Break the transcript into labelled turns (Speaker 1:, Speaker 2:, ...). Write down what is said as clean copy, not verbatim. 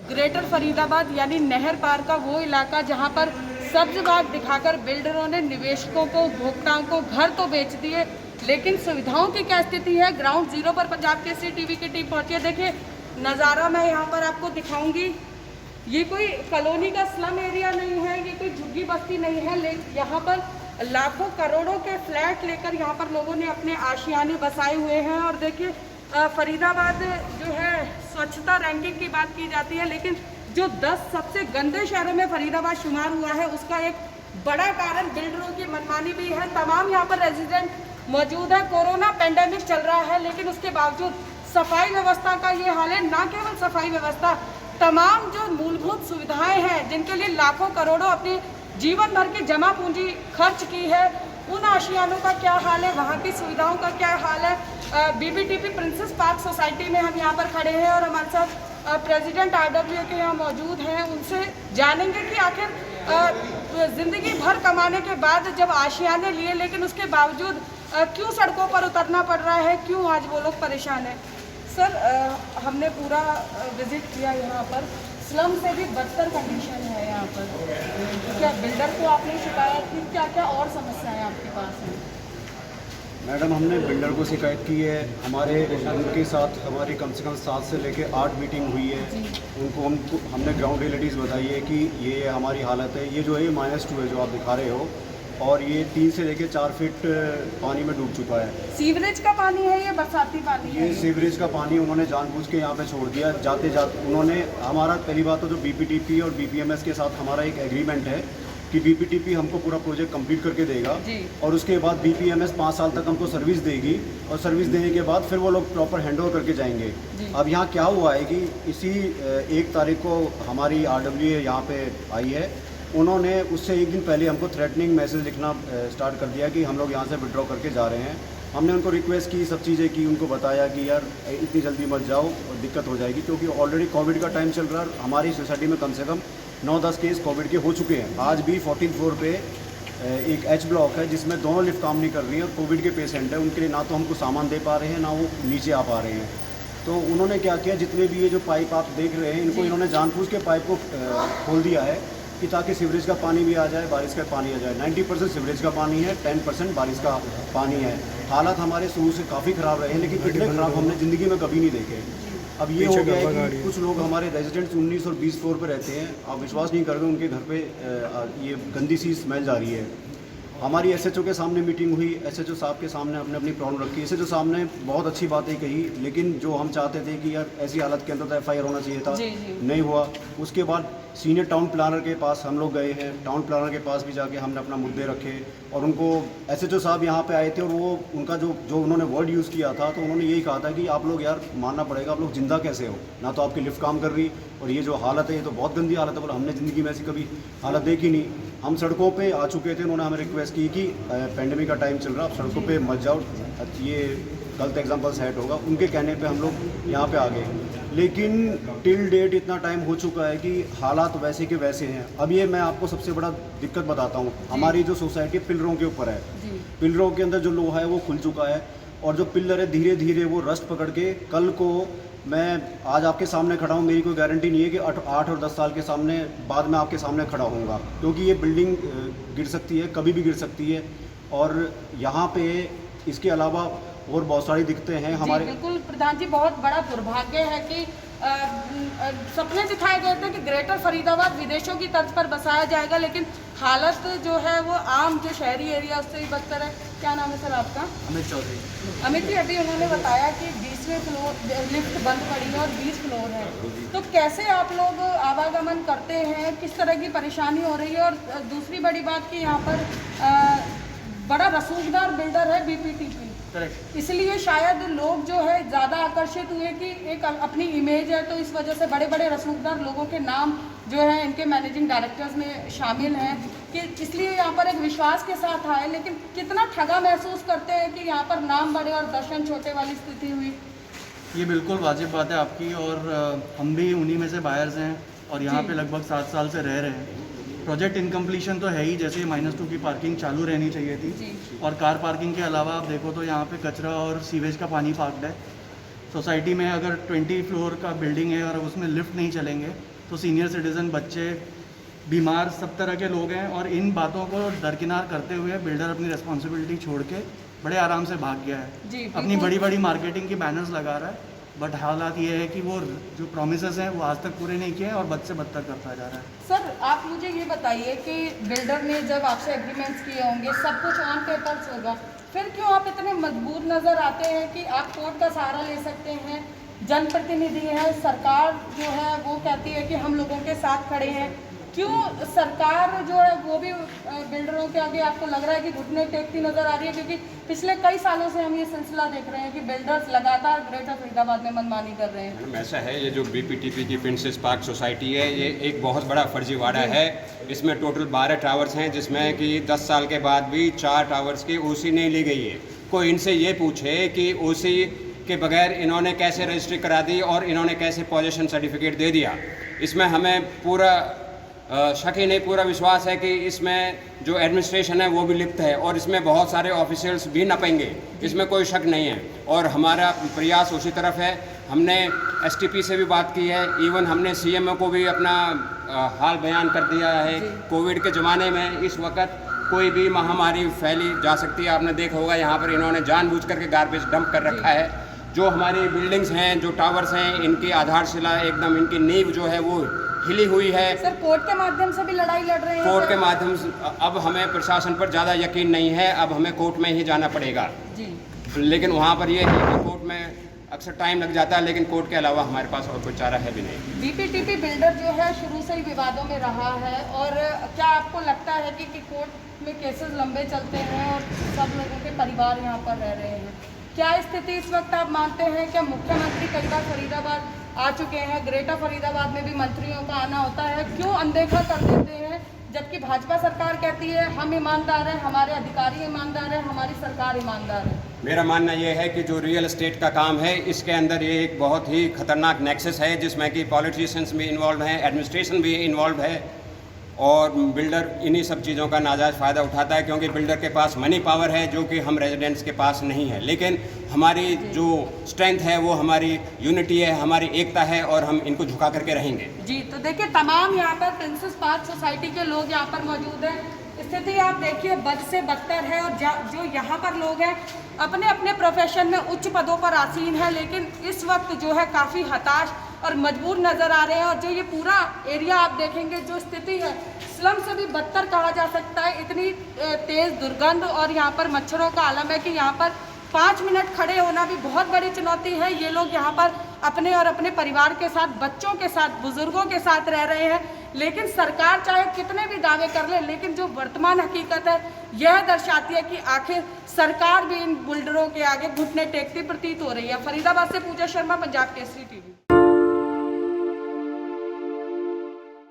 Speaker 1: Greater Faridabad यानी नहर पार का वो इलाका जहां पर सब्ज बाग दिखाकर बिल्डरों ने निवेशकों को, उपभोक्ताओं को घर तो बेच दिए, लेकिन सुविधाओं की क्या स्थिति है। ग्राउंड जीरो पर पंजाब केसरी टीवी की टीम पहुंची है। देखिए नज़ारा मैं यहाँ पर आपको दिखाऊंगी। ये कोई कॉलोनी का स्लम एरिया नहीं है, ये कोई झुग्गी बस्ती नहीं है, लेकिन यहाँ पर लाखों करोड़ों के फ्लैट लेकर यहाँ पर लोगों ने अपने आशियाने बसाए हुए हैं। और देखिए फरीदाबाद जो है स्वच्छता रैंकिंग की बात की जाती है, लेकिन जो 10 सबसे गंदे शहरों में फरीदाबाद शुमार हुआ है उसका एक बड़ा कारण बिल्डरों की मनमानी भी है। तमाम यहाँ पर रेजिडेंट मौजूद है। कोरोना पेंडेमिक चल रहा है, लेकिन उसके बावजूद सफाई व्यवस्था का ये हाल है। ना केवल सफाई व्यवस्था, तमाम जो मूलभूत सुविधाएं हैं जिनके लिए लाखों करोड़ों अपनी जीवन भर की जमा पूंजी खर्च की है, उन आशियानों का क्या हाल है, वहाँ की सुविधाओं का क्या हाल है। बीबीटीपी प्रिंसेस पार्क सोसाइटी में हम यहाँ पर खड़े हैं और हमारे साथ प्रेसिडेंट आरडब्ल्यू के यहाँ मौजूद हैं। उनसे जानेंगे कि आखिर ज़िंदगी भर कमाने के बाद जब आशियाने लिए, लेकिन उसके बावजूद क्यों सड़कों पर उतरना पड़ रहा है, क्यों आज वो लोग परेशान हैं। सर हमने पूरा विजिट किया यहाँ पर, स्लम से भी बदतर कंडीशन है यहाँ पर। क्या बिल्डर को आपने शिकायत की, क्या क्या और समस्याएं आपके पास हैं?
Speaker 2: मैडम, हमने बिल्डर को शिकायत की है। उनके साथ हमारी कम से कम 7 से लेकर 8 मीटिंग हुई है। हमने ग्राउंड रियलिटीज़ बताई है कि ये हमारी हालत है। ये जो है -2 है जो आप दिखा रहे हो, और ये 3 से लेकर 4 फीट पानी में डूब चुका है।
Speaker 1: सीवरेज का पानी है या बरसाती पानी है?
Speaker 2: ये सीवरेज का पानी उन्होंने जानबूझ के यहाँ पे छोड़ दिया। जाते जाते उन्होंने हमारा, पहली बात तो जो बीपीटीपी और बीपीएमएस के साथ हमारा एक एग्रीमेंट है कि बीपीटीपी हमको पूरा प्रोजेक्ट कंप्लीट करके देगा और उसके बाद बीपीएमएस 5 साल तक हमको सर्विस देगी, और सर्विस देने के बाद फिर वो लोग प्रॉपर हैंडओवर करके जाएंगे। अब यहाँ क्या हुआ है कि इसी 1 तारीख को हमारी आरडब्ल्यू यहाँ पे आई है। उन्होंने उससे 1 दिन पहले हमको थ्रेटनिंग मैसेज लिखना स्टार्ट कर दिया कि हम लोग यहाँ से विड्रॉ करके जा रहे हैं। हमने उनको रिक्वेस्ट की, सब चीज़ें की, उनको बताया कि यार इतनी जल्दी मत जाओ और दिक्कत हो जाएगी, क्योंकि ऑलरेडी कोविड का टाइम चल रहा है। हमारी सोसाइटी में कम से कम 9-10 केस कोविड के हो चुके हैं। आज भी 14th फ्लोर पे एक एच ब्लॉक है जिसमें दोनों लिफ्ट काम नहीं कर रही है, और कोविड के पेशेंट है, उनके लिए ना तो हमको सामान दे पा रहे हैं, ना वो नीचे आ पा रहे हैं। तो उन्होंने क्या किया, जितने भी ये जो पाइप आप देख रहे हैं, इनको इन्होंने जानबूझ के पाइप को खोल दिया है कि ताकि सीवरेज का पानी भी आ जाए, बारिश का पानी आ जाए। 90% सीवरेज का पानी है, 10% बारिश का पानी है। हालात हमारे शुरू से काफ़ी ख़राब रहे हैं, लेकिन इतने ख़राब हमने ज़िंदगी में कभी नहीं देखे। अब ये हो गया है कि कुछ लोग हमारे रेजिडेंट्स 19 और 20 फ्लोर पे रहते हैं। आप विश्वास नहीं करोगे, उनके घर पे ये गंदी सी स्मेल जा रही है। हमारी एसएचओ के सामने मीटिंग हुई, एसएचओ साहब के सामने हमने अपनी प्रॉब्लम रखी। एसएचओ साहब ने बहुत अच्छी बातें कही, लेकिन जो हम चाहते थे कि यार ऐसी हालत के अंदर तो एफआईआर होना चाहिए था, नहीं हुआ। उसके बाद सीनियर टाउन प्लानर के पास हम लोग गए हैं। टाउन प्लानर के पास भी जाके हमने अपना मुद्दे रखे, और उनको एसएचओ साहब यहाँ पे आए थे, और वो उनका जो उन्होंने वर्ड यूज़ किया था, तो उन्होंने यही कहा था कि आप लोग यार मानना पड़ेगा, आप लोग जिंदा कैसे हो, ना तो आपकी लिफ्ट काम कर रही, और ये जो हालत है ये तो बहुत गंदी हालत है। बोला हमने ज़िंदगी में ऐसी कभी हालत देखी नहीं। हम सड़कों पे आ चुके थे। उन्होंने हमें रिक्वेस्ट की कि पेंडेमिक का टाइम चल रहा, आप सड़कों पे मत जाओ, ये गलत एग्जाम्पल सेट होगा। उनके कहने पे हम लोग यहाँ पे आ गए, लेकिन टिल डेट इतना टाइम हो चुका है कि हालात वैसे के वैसे हैं। अब ये मैं आपको सबसे बड़ा दिक्कत बताता हूँ। हमारी जो सोसाइटी पिलरों के ऊपर है, पिलरों के अंदर जो लोहा है वो खुल चुका है, और जो पिलर है धीरे धीरे वो रस्ट पकड़ के, कल को मैं आज आपके सामने खड़ा हूँ, मेरी कोई गारंटी नहीं है कि 8 और 10 साल के सामने बाद में आपके सामने खड़ा होऊंगा, क्योंकि ये बिल्डिंग गिर सकती है, कभी भी गिर सकती है। और यहाँ पे इसके अलावा और बहुत सारी दिक्कतें हैं हमारे।
Speaker 1: बिल्कुल प्रधान जी, बहुत बड़ा दुर्भाग्य है कि सपने दिखाए गए थे कि ग्रेटर फरीदाबाद विदेशों की तर्ज पर बसाया जाएगा, लेकिन हालत जो है वो आम जो शहरी एरिया उससे ही बदतर है। क्या नाम है सर आपका?
Speaker 2: अमित चौधरी।
Speaker 1: अमित जी, अभी उन्होंने बताया कि 20वें फ्लोर लिफ्ट बंद पड़ी है और 20 फ्लोर है, तो कैसे आप लोग आवागमन करते हैं, किस तरह की परेशानी हो रही है? और दूसरी बड़ी बात कि यहाँ पर बड़ा रसूखदार बिल्डर है बीपीटीपी, इसलिए शायद लोग जो है ज़्यादा आकर्षित हुए कि एक अपनी इमेज है, तो इस वजह से बड़े बड़े रसूखदार लोगों के नाम जो है इनके मैनेजिंग डायरेक्टर्स में शामिल हैं, कि इसलिए यहाँ पर एक विश्वास के साथ आए। लेकिन कितना ठगा महसूस करते हैं कि यहाँ पर नाम बड़े और दर्शन छोटे वाली स्थिति हुई।
Speaker 3: ये बिल्कुल वाजिब बात है आपकी, और हम भी उन्हीं में से बायर्स हैं, और यहाँ पे लगभग 7 साल से रह रहे हैं। प्रोजेक्ट इनकम्प्लीशन तो है ही, जैसे -2 की पार्किंग चालू रहनी चाहिए थी, और कार पार्किंग के अलावा आप देखो तो यहाँ पे कचरा और सीवेज का पानी पार्क्ड है। सोसाइटी में अगर 20 फ्लोर का बिल्डिंग है और उसमें लिफ्ट नहीं चलेंगे तो सीनियर सिटीज़न, बच्चे, बीमार, सब तरह के लोग हैं। और इन बातों को दरकिनार करते हुए बिल्डर अपनी रिस्पॉन्सिबिलिटी छोड़ के बड़े आराम से भाग गया है। अपनी बड़ी बड़ी मार्केटिंग की बैनर्स लगा रहा है, बट हालात ये है कि वो जो प्रोमिसेस हैं वो आज तक पूरे नहीं किए हैं और बद से बदतर करता जा रहा है।
Speaker 1: सर आप मुझे ये बताइए कि बिल्डर ने जब आपसे एग्रीमेंट्स किए होंगे, सब कुछ ऑन पेपर्स होगा, फिर क्यों आप इतने मजबूर नज़र आते हैं कि आप कोर्ट का सहारा ले सकते हैं? जनप्रतिनिधि है, सरकार जो है वो कहती है कि हम लोगों के साथ खड़े हैं, क्यों सरकार जो है वो भी बिल्डरों के आगे आपको लग रहा है कि घुटने टेकती नजर आ रही है? क्योंकि पिछले कई सालों से हम ये सिलसिला देख रहे हैं कि बिल्डर्स लगातार ग्रेटर फरीदाबाद में मनमानी कर रहे हैं।
Speaker 4: ऐसा है, ये जो बीपीटीपी की प्रिंसेस पार्क सोसाइटी है, ये एक बहुत बड़ा फर्जीवाड़ा है। इसमें टोटल 12 टावर्स हैं, जिसमें कि 10 साल के बाद भी 4 टावर्स की ओसी नहीं ली गई है। कोई इनसे ये पूछे कि ओसी के बगैर इन्होंने कैसे रजिस्ट्री करा दी और इन्होंने कैसे पॉल्यूशन सर्टिफिकेट दे दिया। इसमें हमें पूरा शक ही नहीं, पूरा विश्वास है कि इसमें जो एडमिनिस्ट्रेशन है वो भी लिप्त है और इसमें बहुत सारे ऑफिशियल्स भी नपेंगे, इसमें कोई शक नहीं है। और हमारा प्रयास उसी तरफ है। हमने एसटीपी से भी बात की है, इवन हमने सीएमओ को भी अपना हाल बयान कर दिया है। कोविड के ज़माने में इस वक्त कोई भी महामारी फैली जा सकती है। आपने देखा होगा यहाँ पर इन्होंने जानबूझ करके गार्बेज डंप कर रखा है। जो हमारी बिल्डिंग्स हैं, जो टावर्स हैं, इनकी आधारशिला एकदम, इनकी नींव जो है वो हिली हुई है।
Speaker 1: सर कोर्ट के माध्यम से भी लड़ाई लड़ रहे हैं?
Speaker 4: कोर्ट के माध्यम से अब हमें प्रशासन पर ज़्यादा यकीन नहीं है, अब हमें कोर्ट में ही जाना पड़ेगा
Speaker 1: जी।
Speaker 4: लेकिन वहाँ पर ये है कि कोर्ट में अक्सर टाइम लग जाता है, लेकिन कोर्ट के अलावा हमारे पास और कोई चारा है भी नहीं।
Speaker 1: बीपीटीपी बिल्डर जो है शुरू से ही विवादों में रहा है, और क्या आपको लगता है कि कोर्ट में केसेस लंबे चलते हैं और सब लोगों के परिवार यहाँ पर रह रहे हैं? क्या स्थिति इस वक्त आप मानते हैं? क्या मुख्यमंत्री कई बार फरीदाबाद आ चुके हैं, ग्रेटर फरीदाबाद में भी मंत्रियों का आना होता है, क्यों अनदेखा कर देते हैं? जबकि भाजपा सरकार कहती है हम ईमानदार हैं, हमारे अधिकारी ईमानदार हैं, हमारी सरकार ईमानदार है।
Speaker 4: मेरा मानना ये है कि जो रियल एस्टेट का काम है, इसके अंदर ये एक बहुत ही खतरनाक नेक्सस है, जिसमें कि पॉलिटिशियंस भी इन्वॉल्व हैं, एडमिनिस्ट्रेशन भी इन्वॉल्व है, और बिल्डर इन्हीं सब चीज़ों का नाजायज़ फ़ायदा उठाता है, क्योंकि बिल्डर के पास मनी पावर है जो कि हम रेजिडेंट्स के पास नहीं है। लेकिन हमारी जो स्ट्रेंथ है वो हमारी यूनिटी है, हमारी एकता है, और हम इनको झुका करके रहेंगे।
Speaker 1: जी, तो देखिए तमाम यहाँ पर प्रिंसेस पार्क सोसाइटी के लोग यहाँ पर मौजूद हैं। स्थिति आप देखिए बद से बदतर है, और जो यहाँ पर लोग हैं अपने अपने प्रोफेशन में उच्च पदों पर आसीन है, लेकिन इस वक्त जो है काफ़ी हताश और मजबूर नज़र आ रहे हैं। और जो ये पूरा एरिया आप देखेंगे, जो स्थिति है स्लम से भी बदतर कहा जा सकता है। इतनी तेज़ दुर्गंध और यहाँ पर मच्छरों का आलम है कि यहाँ पर 5 मिनट खड़े होना भी बहुत बड़ी चुनौती है। ये लोग यहाँ पर अपने और अपने परिवार के साथ, बच्चों के साथ, बुजुर्गों के साथ रह रहे हैं, लेकिन सरकार चाहे कितने भी दावे कर ले, लेकिन जो वर्तमान हकीकत है यह दर्शाती है कि आखिर सरकार भी इन बिल्डरों के आगे घुटने टेकती प्रतीत हो रही है। फरीदाबाद से पूजा शर्मा, पंजाब केसरी टीवी।